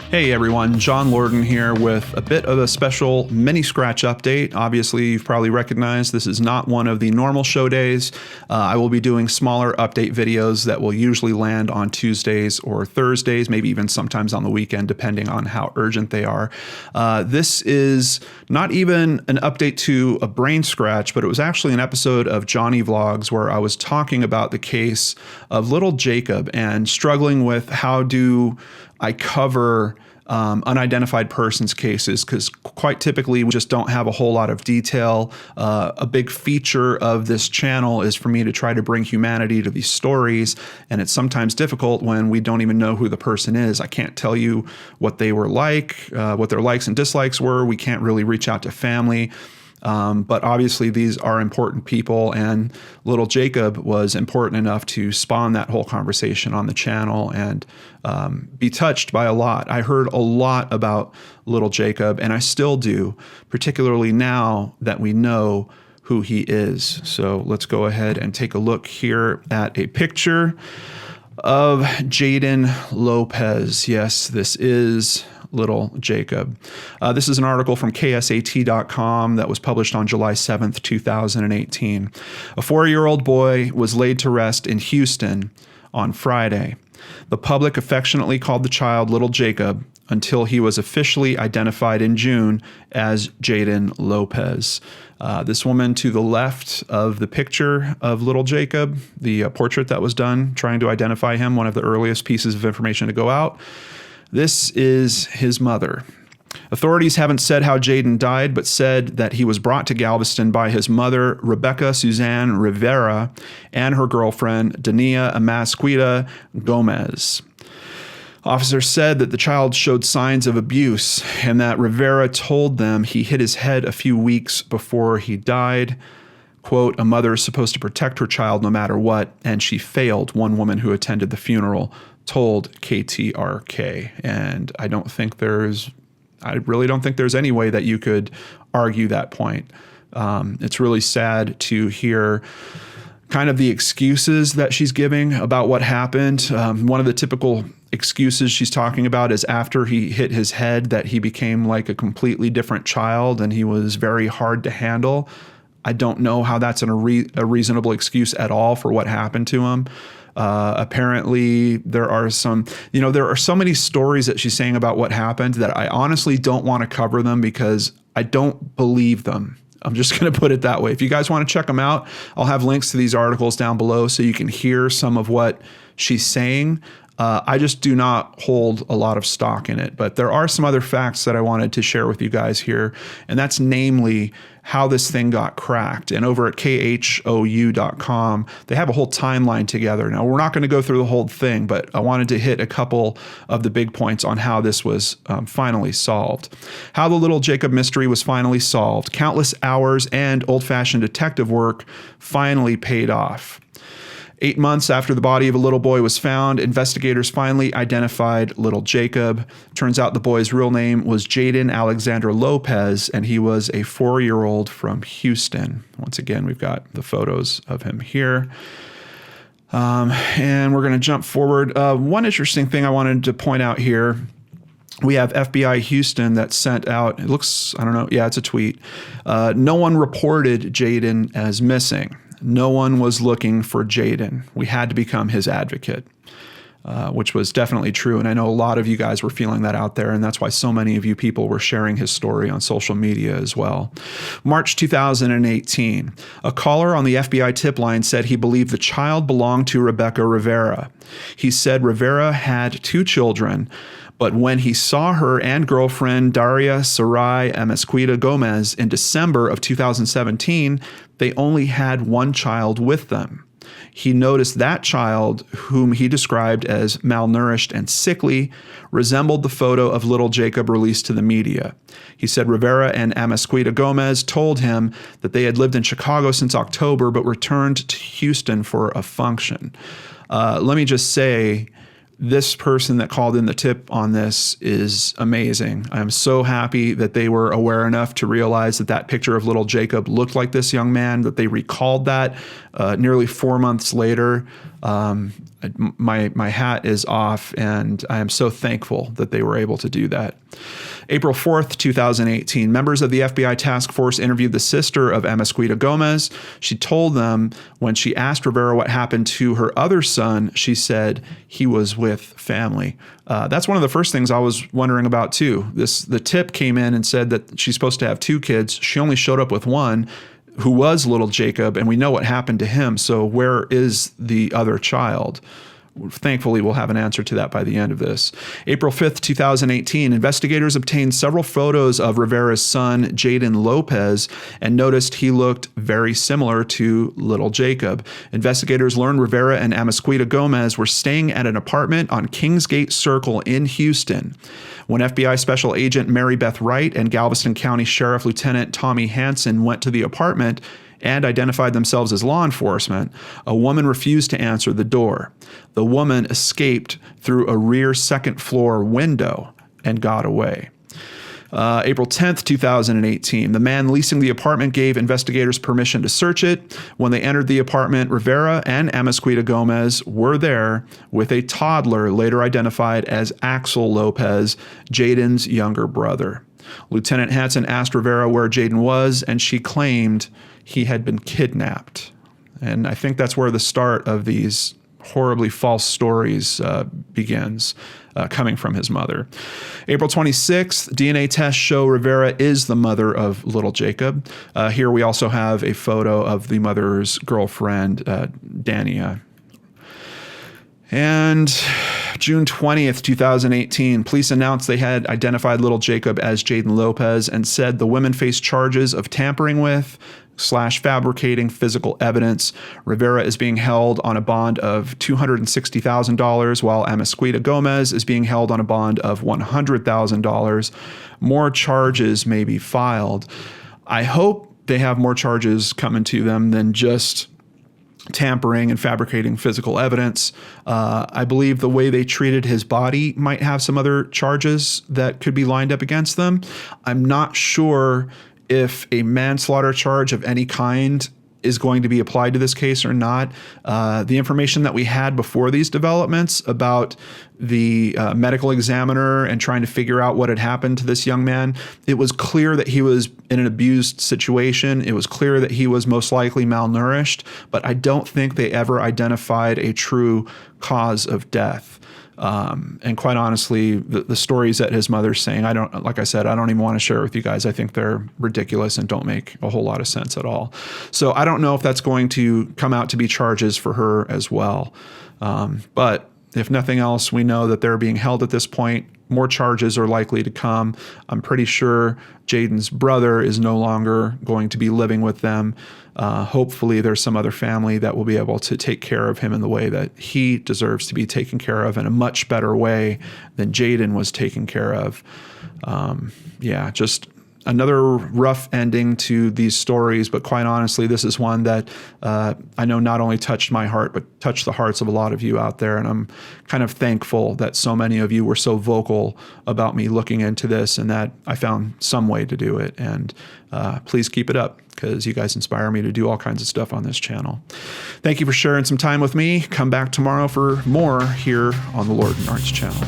Hey everyone, John Lorden here with a bit of a special MiniScratch update. Obviously, you've probably recognized this is not one of the normal show days. I will be doing smaller update videos that will usually land on Tuesdays or Thursdays, maybe even sometimes on the weekend, depending on how urgent they are. This is not even an update to a brain scratch, but it was actually an episode of Johnny Vlogs where I was talking about the case of little Jacob and struggling with how do I cover unidentified persons cases, because quite typically we just don't have a whole lot of detail. A big feature of this channel is for me to try to bring humanity to these stories, and it's sometimes difficult when we don't even know who the person is. I can't tell you what they were like, what their likes and dislikes were. We can't really reach out to family. But obviously these are important people, and little Jacob was important enough to spawn that whole conversation on the channel and be touched by a lot. I heard a lot about little Jacob, and I still do, particularly now that we know who he is. So let's go ahead and take a look here at a picture of Jaden Lopez. Yes, this is little Jacob. This is an article from ksat.com that was published on July 7th, 2018. A 4-year-old boy was laid to rest in Houston on Friday. The public affectionately called the child little Jacob until he was officially identified in June as Jaden Lopez. This woman to the left of the picture of little Jacob, the portrait that was done trying to identify him, one of the earliest pieces of information to go out. This is his mother. Authorities haven't said how Jaden died, but said that he was brought to Galveston by his mother, Rebecca Suzanne Rivera, and her girlfriend, Dania Amasquita Gomez. Officers said that the child showed signs of abuse and that Rivera told them he hit his head a few weeks before he died. Quote, a mother is supposed to protect her child no matter what, and she failed, one woman who attended the funeral told KTRK. And I really don't think there's any way that you could argue that point. It's really sad to hear kind of the excuses that she's giving about what happened. One of the typical excuses she's talking about is after he hit his head that he became like a completely different child and he was very hard to handle. I don't know how that's a reasonable excuse at all for what happened to him. Apparently there are so many stories that she's saying about what happened that I honestly don't want to cover them because I don't believe them. I'm just going to put it that way. If you guys want to check them out, I'll have links to these articles down below so you can hear some of what she's saying. I just do not hold a lot of stock in it, but there are some other facts that I wanted to share with you guys here, and that's namely how this thing got cracked. And over at khou.com, they have a whole timeline together. Now, we're not going to go through the whole thing, but I wanted to hit a couple of the big points on how this was finally solved. How the little Jacob mystery was finally solved. Countless hours and old-fashioned detective work finally paid off. 8 months after the body of a little boy was found, investigators finally identified little Jacob. Turns out the boy's real name was Jaden Alexander Lopez, and he was a 4-year-old from Houston. Once again, we've got the photos of him here. And we're going to jump forward. One interesting thing I wanted to point out here, we have FBI Houston that sent out, it looks, I don't know, yeah, it's a tweet. No one reported Jaden as missing. No one was looking for Jaden. We had to become his advocate, which was definitely true. And I know a lot of you guys were feeling that out there, and that's why so many of you people were sharing his story on social media as well. March 2018, a caller on the FBI tip line said he believed the child belonged to Rebecca Rivera. He said Rivera had 2 children, but when he saw her and girlfriend Daria Sarai Amasquita Gomez in December of 2017, they only had 1 child with them. He noticed that child, whom he described as malnourished and sickly, resembled the photo of little Jacob released to the media. He said Rivera and Amasquita Gomez told him that they had lived in Chicago since October but returned to Houston for a function. Let me just say, this person that called in the tip on this is amazing. I'm so happy that they were aware enough to realize that that picture of little Jacob looked like this young man, that they recalled that nearly 4 months later. My hat is off, and I am so thankful that they were able to do that. April 4th, 2018, members of the FBI task force interviewed the sister of MiniScratch Gomez. She told them when she asked Rivera what happened to her other son, she said he was with family. That's one of the first things I was wondering about too. The tip came in and said that she's supposed to have 2 kids. She only showed up with one, who was little Jacob, and we know what happened to him. So where is the other child? Thankfully, we'll have an answer to that by the end of this. April 5th, 2018, investigators obtained several photos of Rivera's son, Jaden Lopez, and noticed he looked very similar to little Jacob. Investigators learned Rivera and MiniScratch Gomez were staying at an apartment on Kingsgate Circle in Houston. When FBI Special Agent Mary Beth Wright and Galveston County Sheriff Lieutenant Tommy Hansen went to the apartment and identified themselves as law enforcement, a woman refused to answer the door. The woman escaped through a rear second-floor window and got away. April 10th, 2018, the man leasing the apartment gave investigators permission to search it. When they entered the apartment, Rivera and MiniScratch Gomez were there with a toddler later identified as Axel Lopez, Jaden's younger brother. Lieutenant Hansen asked Rivera where Jaden was, and she claimed he had been kidnapped. And I think that's where the start of these horribly false stories begins, coming from his mother. April 26th, DNA tests show Rivera is the mother of little Jacob. Here we also have a photo of the mother's girlfriend, Dania. And June 20th, 2018, police announced they had identified little Jacob as Jaden Lopez and said the women faced charges of tampering with / fabricating physical evidence. Rivera is being held on a bond of $260,000, while MiniScratch Gomez is being held on a bond of $100,000. More charges may be filed. I hope they have more charges coming to them than just tampering and fabricating physical evidence. I believe the way they treated his body might have some other charges that could be lined up against them. I'm not sure if a manslaughter charge of any kind is going to be applied to this case or not. The information that we had before these developments about the medical examiner and trying to figure out what had happened to this young man, it was clear that he was in an abused situation. It was clear that he was most likely malnourished, but I don't think they ever identified a true cause of death. And quite honestly, the stories that his mother's saying, like I said, I don't even want to share with you guys. I think they're ridiculous and don't make a whole lot of sense at all. So I don't know if that's going to come out to be charges for her as well. But if nothing else, we know that they're being held at this point. More charges are likely to come. I'm pretty sure Jaden's brother is no longer going to be living with them. Hopefully there's some other family that will be able to take care of him in the way that he deserves to be taken care of, in a much better way than Jaden was taken care of. Yeah, just another rough ending to these stories, but quite honestly, this is one that I know not only touched my heart, but touched the hearts of a lot of you out there. And I'm kind of thankful that so many of you were so vocal about me looking into this and that I found some way to do it. And please keep it up, because you guys inspire me to do all kinds of stuff on this channel. Thank you for sharing some time with me. Come back tomorrow for more here on the Lord and Arts channel.